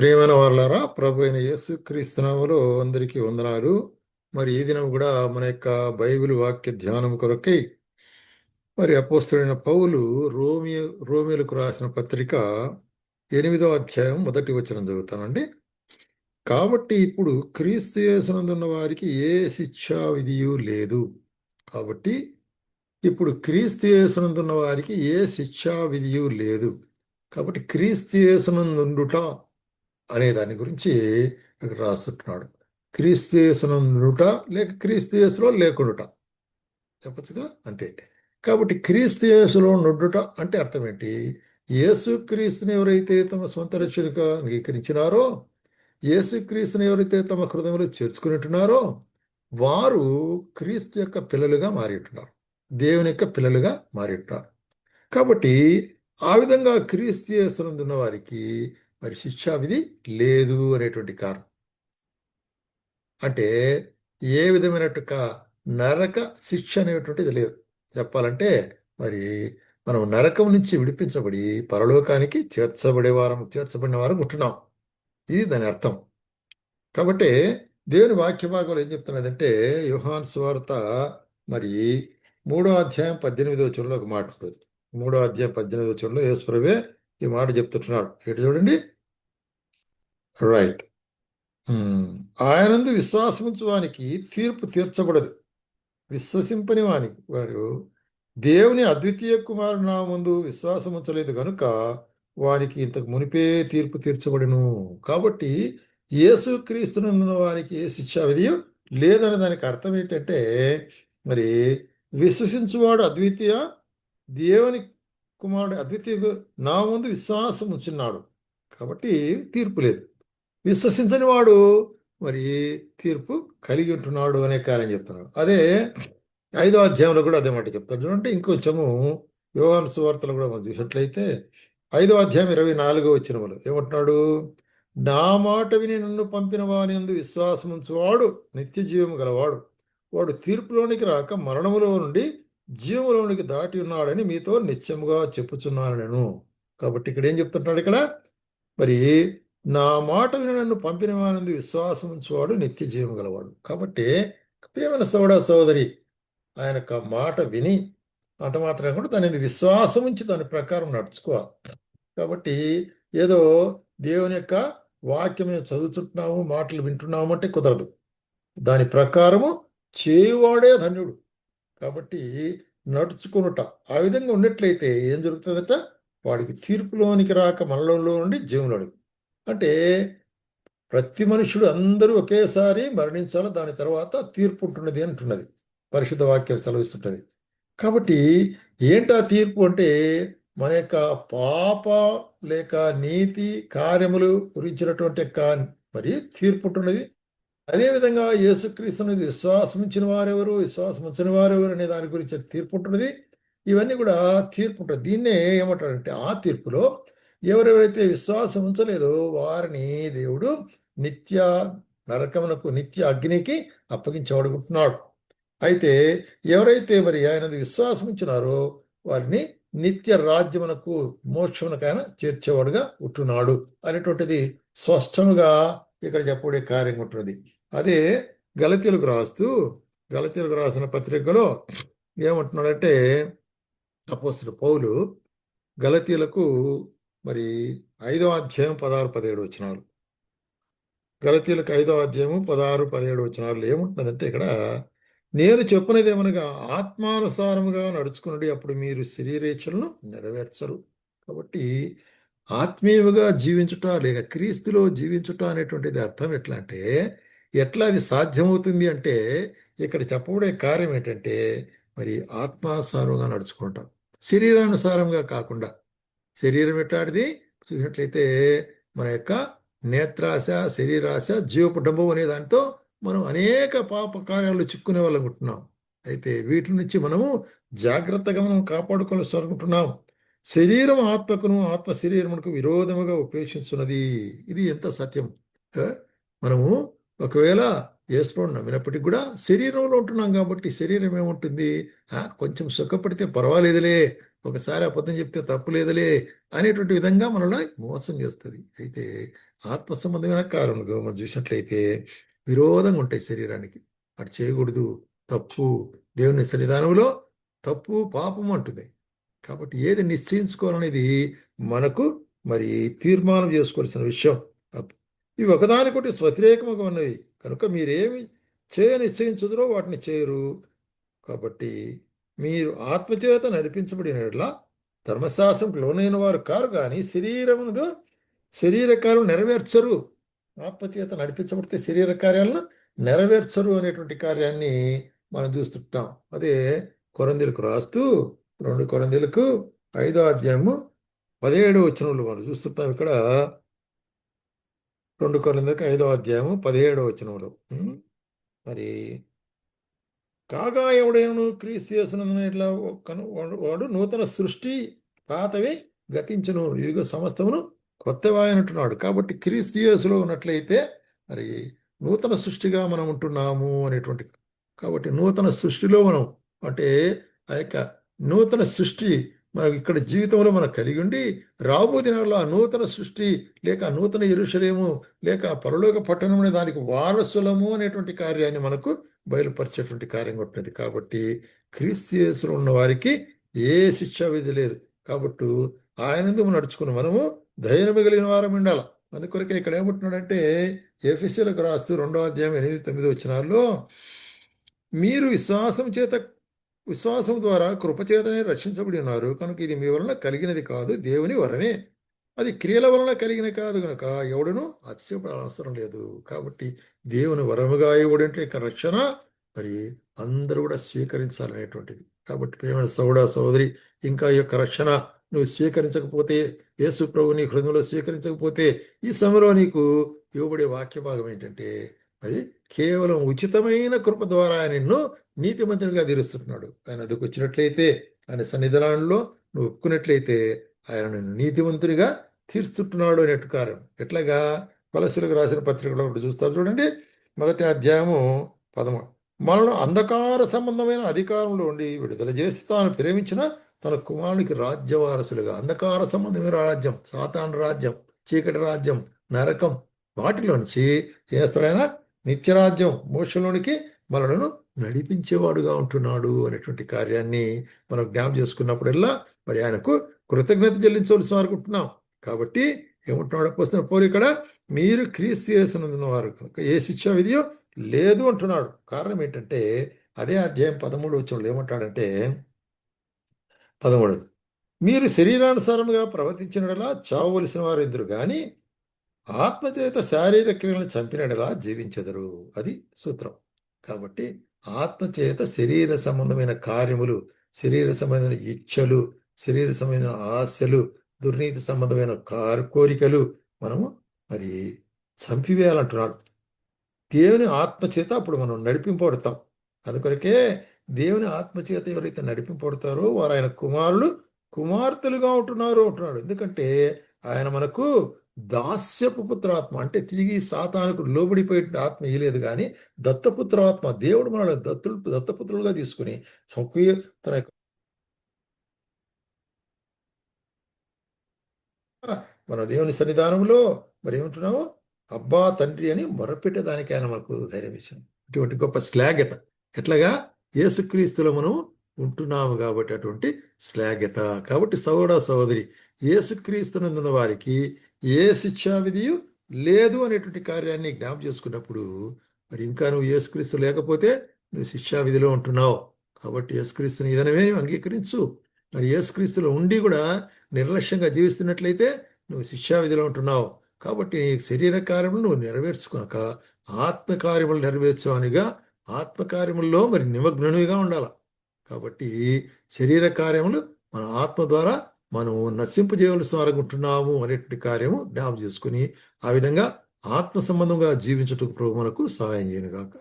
ప్రియమైన వాళ్ళారా, ప్రభు అయిన యేసుక్రీస్తు నామములో అందరికీ వందనాలు. మరి ఈ దినం కూడా మన యొక్క బైబిల్ వాక్య ధ్యానం కొరకై మరి అపోస్తలుడైన పౌలు రోమిలకు రాసిన పత్రిక 8వ అధ్యాయం 1వ వచనం చదువుతానండి. కాబట్టి ఇప్పుడు క్రీస్తు యేసునందున్న వారికి ఏ శిక్షా విధియు లేదు. కాబట్టి ఇప్పుడు క్రీస్తు యేసునందున్న వారికి ఏ శిక్షా విధియు లేదు. కాబట్టి క్రీస్తు యేసునందుండుట అనే దాని గురించి ఇక్కడ రాస్తుంటున్నాడు. క్రీస్తు యేసునందుట లేక క్రీస్తు యేసులో లేకుండుట చెప్పచ్చుగా, అంతే. కాబట్టి క్రీస్తు యేసులో నుండుట అంటే అర్థం ఏంటి? యేసు క్రీస్తుని ఎవరైతే తమ సొంత రక్షకునిగా అంగీకరించినారో, యేసు క్రీస్తుని ఎవరైతే తమ హృదయంలో చేర్చుకుని వారు క్రీస్తు యొక్క పిల్లలుగా మారి ఉంటున్నారు, దేవుని యొక్క పిల్లలుగా మారి ఉంటున్నారు. కాబట్టి ఆ విధంగా క్రీస్తు యేసునందున్న వారికి మరి శిక్షా విధి లేదు అనేటువంటి కారణం. అంటే ఏ విధమైనట్టుగా నరక శిక్ష అనేటువంటిది లేదు. చెప్పాలంటే మరి మనం నరకం నుంచి విడిపించబడి పరలోకానికి చేర్చబడిన వారం ఉంటున్నాం. ఇది దాని అర్థం. కాబట్టి దేవుని వాక్య భాగంలో ఏం చెప్తున్నదంటే, యోహాను సువార్త మరి 3వ అధ్యాయం 18వ వచనంలో ఒక మాట ఉంటుంది. 3వ అధ్యాయం 18వ వచనంలో యేసు ప్రభువే ఈ మాట చెప్తుంటున్నాడు. ఏంటి చూడండి. రైట్. ఆయనందు విశ్వాసముంచు వానికి తీర్పు తీర్చబడదు. విశ్వసింపని వారు దేవుని అద్వితీయ కుమారుడు నా ముందు విశ్వాసం ఉంచలేదు కనుక వారికి ఇంతకు మునిపే తీర్పు తీర్చబడును. కాబట్టి యేసు క్రీస్తునందున వారికి ఏ శిక్షా విధియు లేదని దానికి అర్థం ఏంటంటే, మరి విశ్వసించువాడు అద్వితీయ దేవుని కుమారుడు అద్వితీయ నా ముందు విశ్వాసం ఉంచున్నాడు కాబట్టి తీర్పు లేదు. విశ్వసించని వాడు మరి తీర్పు కలిగి ఉంటున్నాడు అనే కార్యం చెప్తున్నాడు. అదే 5వ అధ్యాయంలో కూడా అదే మాట చెప్తాడు. చూడండి ఇంకొంచెము యోహాను సువార్తలు కూడా మనం చూసినట్లయితే 5వ అధ్యాయం 24వ వచనములో ఏమంటున్నాడు? నా మాట విని నన్ను పంపిన వాని యందు విశ్వాసం ఉంచువాడు నిత్య జీవము గలవాడు, వాడు తీర్పులోనికి రాక మరణములో నుండి జీవములోనికి దాటి ఉన్నాడని మీతో నిత్యముగా చెప్పుచున్నాను నేను. కాబట్టి ఇక్కడ ఏం చెప్తుంటాడు? ఇక్కడ మరి నా మాట విని నన్ను పంపిన వానందు విశ్వాసం ఉంచువాడు నిత్య జీవం గలవాడు. కాబట్టి ప్రియమైన సోదరి ఆయన యొక్క మాట విని అంత మాత్రం కూడా దాని విశ్వాసం ఉంచి దాని ప్రకారం నడుచుకోవాలి. కాబట్టి ఏదో దేవుని యొక్క వాక్యం చదువుతుంటున్నాము, మాటలు వింటున్నాము అంటే కుదరదు. దాని ప్రకారము చేయువాడే ధన్యుడు. కాబట్టి నడుచుకునుట ఆ విధంగా ఉన్నట్లయితే ఏం జరుగుతుందట? వాడికి తీర్పులోనికి రాక మనలో నుండి జీవంలోనికి. అంటే ప్రతి మనుషుడు అందరూ ఒకేసారి మరణించాలి, దాని తర్వాత తీర్పు ఉంటున్నది అంటున్నది పరిశుద్ధ వాక్యం సెలవిస్తుంటది. కాబట్టి ఏంటా తీర్పు అంటే మన యొక్క పాప లేక నీతి కార్యములు గురించినటువంటి మరి తీర్పు ఉంటున్నది. అదేవిధంగా యేసుక్రీస్తుని విశ్వాసం ఉంచిన వారెవరు, విశ్వాసం ఉంచని వారెవరు అనే దాని గురించి తీర్పు ఉంటున్నది. ఇవన్నీ కూడా తీర్పు ఉంటుంది. దీన్నే ఏమంటాడంటే ఆ తీర్పులో ఎవరెవరైతే విశ్వాసం ఉంచలేదో వారిని దేవుడు నిత్య నరకమునకు, నిత్య అగ్నికి అప్పగించబడుకుంటున్నాడు. అయితే ఎవరైతే మరి ఆయన విశ్వాసం ఉంచినారో వారిని నిత్య రాజ్యమునకు, మోక్షమునకైనా చేర్చేవాడుగా ఉంటున్నాడు అనేటువంటిది స్పష్టముగా ఇక్కడ చెప్పబడే కార్యం ఉంటున్నది. అదే గలతీయులకు రాసిన పత్రికలో ఏమంటున్నాడంటే అపోస్తలుడు పౌలు గలతీయులకు మరి 5వ అధ్యాయం 16-17 వచనాలు, గలతీయులకు 5వ అధ్యాయము 16-17 వచనాలు ఏముంటున్నదంటే ఇక్కడ, నేను చెప్పినది ఏమనగా ఆత్మానుసారముగా నడుచుకున్నది, అప్పుడు మీరు శరీరేచ్ఛలను నెరవేర్చరు. కాబట్టి ఆత్మీయుగా జీవించుట లేక క్రీస్తులో జీవించుట అనేటువంటిది అర్థం ఎట్లా అంటే, ఎట్లా అది సాధ్యమవుతుంది అంటే ఇక్కడ చెప్పబడే కార్యం ఏంటంటే మరి ఆత్మానుసారంగా నడుచుకుంటాం, శరీరానుసారంగా కాకుండా. శరీరం ఎట్లాంటిది చూసినట్లయితే మన యొక్క నేత్రాశ, శరీరాశ, జీవపుడంబం అనే దాంతో మనం అనేక పాప కార్యాలు చిక్కునే వాళ్ళం ఉంటున్నాం. అయితే వీటి నుంచి మనము జాగ్రత్తగా మనం కాపాడుకోవాల్సి అనుకుంటున్నాం. శరీరం ఆత్మకును, ఆత్మ శరీరమునకు విరోధముగా ఉపేక్షించున్నది. ఇది ఎంత సత్యం! మనము ఒకవేళ యేసుప్రభువుని నమ్మినప్పటికీ కూడా శరీరంలో ఉంటున్నాం కాబట్టి శరీరం ఏముంటుంది, కొంచెం సుఖపడితే పర్వాలేదులే, ఒకసారి అబద్ధం చెప్తే తప్పులేదులే అనేటువంటి విధంగా మనల్ని మోసం చేస్తుంది. అయితే ఆత్మ సంబంధమైన కారణంగా మనం చూసినట్లయితే విరోధంగా ఉంటాయి శరీరానికి. అటు చేయకూడదు, తప్పు, దేవుని సన్నిధానంలో తప్పు పాపం అంటుంది. కాబట్టి ఏది నిశ్చయించుకోవాలనేది మనకు మరి తీర్మానం చేసుకోవాల్సిన విషయం. ఇవి ఒకదానికొకటి వ్యతిరేకముగా ఉన్నవి కనుక మీరేమి నిశ్చయించుదురో వాటిని చేయరు. కాబట్టి మీరు ఆత్మచేత నడిపించబడిన యెడల ధర్మశాస్త్రంకు లోనైన వారు కారు, కానీ శరీర కార్యం నెరవేర్చరు. ఆత్మచేత నడిపించబడితే శరీర కార్యాలను నెరవేర్చరు అనేటువంటి కార్యాన్ని మనం చూస్తుంటాం. అదే కొరింథీయులకు రాస్తూ 2 కొరింథీయులకు 5వ అధ్యాయము 17వ వచనంలో మనం చూస్తుంటాం. ఇక్కడ 2 కొరింథీయులకు 5వ అధ్యాయము 17వ వచనంలో మరి కాగా ఎవడైనను క్రీస్తు యేసునందున ఇట్లా వాడు నూతన సృష్టి, పాతవి గతించును, యుగ సమస్తమును కొత్తవాయనంటున్నాడు. కాబట్టి క్రీస్తు యేసులో ఉన్నట్లయితే మరి నూతన సృష్టిగా మనం ఉంటున్నాము అనేటువంటి. కాబట్టి నూతన సృష్టిలో మనం అంటే ఆ యొక్క నూతన సృష్టి మనకి ఇక్కడ జీవితంలో మనం కలిగి ఉండి రాబో దినాల్లో ఆ నూతన సృష్టి లేక ఆ నూతన యెరూషలేము లేక ఆ పరలోక పట్టణం అనే దానికి వారసులము అనేటువంటి కార్యాన్ని మనకు బయలుపరిచేటువంటి కార్యం ఉంటుంది. కాబట్టి క్రీస్తు యేసులో ఉన్న వారికి ఏ శిక్షా విధి లేదు. కాబట్టి ఆయన ఎందుకు నడుచుకుని మనము ధైర్యం కలిగిన వారం ఉండాలి. అందుకొరకే ఇక్కడ ఏమంటున్నాడంటే ఎఫెసీయులకు రాస్తూ 2వ అధ్యాయం 8-9 వచనాల్లో మీరు విశ్వాసం ద్వారా కృపచేతనే రక్షించబడి ఉన్నారు కనుక ఇది మీ వలన కలిగినది కాదు, దేవుని వరమే. అది క్రియల వలన కలిగిన కాదు కనుక ఎవడును అతిశయపడాల్సిన అవసరం లేదు. కాబట్టి దేవుని వరముగా ఇవ్వడంటే ఇక రక్షణ మరి అందరూ కూడా స్వీకరించాలనేటువంటిది. కాబట్టి ప్రియమైన సోదరి, ఇంకా ఈ యొక్క రక్షణ నువ్వు స్వీకరించకపోతే, యేసు ప్రభు నీ హృదయంలో స్వీకరించకపోతే ఈ సమయంలో నీకు ఇవ్వబడే వాక్య భాగం ఏంటంటే అది కేవలం ఉచితమైన కృప ద్వారా నిన్ను నీతిమంతునిగా తీరుస్తున్నాడు. ఆయన అదుకు వచ్చినట్లయితే, ఆయన సన్నిధానంలో నువ్వు ఒప్పుకున్నట్లయితే ఆయన నిన్ను నీతిమంతునిగా తీర్చుతున్నాడు అనేటు కార్యం. ఎట్లాగా కొలస్సీలకు రాసిన పత్రికలో చూస్తారు చూడండి, 1వ అధ్యాయము 13. మనను అంధకార సంబంధమైన అధికారంలో ఉండి విడుదల చేసి తాను ప్రేమించిన తన కుమారునికి రాజ్యవారసులుగా, అంధకార సంబంధమైన రాజ్యం, సాతాను రాజ్యం, చీకటి రాజ్యం, నరకం, వాటిలోంచి చేస్తాడైనా నిత్యరాజ్యం మోక్షంలోనికి మనలను నడిపించేవాడుగా ఉంటున్నాడు అనేటువంటి కార్యాన్ని మనం జ్ఞాపం చేసుకున్నప్పుడల్లా మరి ఆయనకు కృతజ్ఞత చెల్లించవలసి అనుకుంటున్నాం. కాబట్టి ఏమంటున్నాడు అపోస్తలుడు పౌలు ఇక్కడ, మీరు క్రీస్తు యేసునందున వారు కనుక ఏ శిక్షా విధియో లేదు అంటున్నాడు. కారణం ఏంటంటే అదే అధ్యాయం 13 వచనంలో ఏమంటాడంటే 13, మీరు శరీరానుసారముగా ప్రవర్తించినలా చావవలసిన వారు ఎదురు కానీ ఆత్మచేత శారీరక క్రియలను చంపినలా జీవించెదరు. అది సూత్రం. కాబట్టి ఆత్మచేత శరీర సంబంధమైన కార్యములు, శరీర సంబంధమైన ఇచ్ఛలు, శరీర సంబంధమైన ఆశలు, దుర్నీతి సంబంధమైన కోరికలు మనము మరి చంపివేయాలంటున్నాడు. దేవుని ఆత్మచేత అప్పుడు మనం నడిపింపబడతాం. అందుకొరకే దేవుని ఆత్మచేత ఎవరైతే నడిపింపబడతారో వారు ఆయన కుమార్తెలుగా ఉంటున్నారు అంటున్నాడు. ఎందుకంటే ఆయన మనకు దాస్యపు పుత్రాత్మ అంటే తిరిగి సాతానుకు లోబడిపోయే ఆత్మ ఇయలేదు, కానీ దత్తపుత్రాత్మ, దేవుడు మనల్ని దత్తపుత్రులుగా తీసుకుని తన మన దేవుని సన్నిధానంలో మరి ఏమంటున్నాము, అబ్బా తండ్రి అని మొరపెట్టేదానికి ఆయన మనకు ధైర్యం ఇచ్చాను. ఇటువంటి గొప్ప శ్లాఘ్యత. ఎట్లాగా యేసుక్రీస్తులో మనం ఉంటున్నాము కాబట్టి అటువంటి శ్లాఘ్యత. కాబట్టి సోదరి, యేసుక్రీస్తునందున్న వారికి ఏ శిక్షా విధియు లేదు అనేటువంటి కార్యాన్ని జ్ఞాపం చేసుకున్నప్పుడు మరి ఇంకా నువ్వు యేసుక్రీస్తు లేకపోతే నువ్వు శిక్షా విధిలో ఉంటున్నావు. కాబట్టి యేసుక్రీస్తుని విధానమే అంగీకరించు. మరి యేసుక్రీస్తులో ఉండి కూడా నిర్లక్ష్యంగా జీవిస్తున్నట్లయితే నువ్వు శిక్షా విధిలో ఉంటున్నావు. కాబట్టి నీ శరీర కార్యములు నువ్వు నెరవేర్చుకున్నాక ఆత్మకార్యములు నెరవేర్చువానిగా, ఆత్మకార్యముల్లో మరి నిమగ్నునిగా ఉండాలి. కాబట్టి శరీర కార్యములు మన ఆత్మ ద్వారా మనం నశింపజేయవలసిన వారనుకుంటున్నాము అనేటువంటి కార్యము జ్ఞాపకం చేసుకుని ఆ విధంగా ఆత్మ సంబంధంగా జీవించుటకు ప్రభు మనకు సహాయం చేయనుగాక.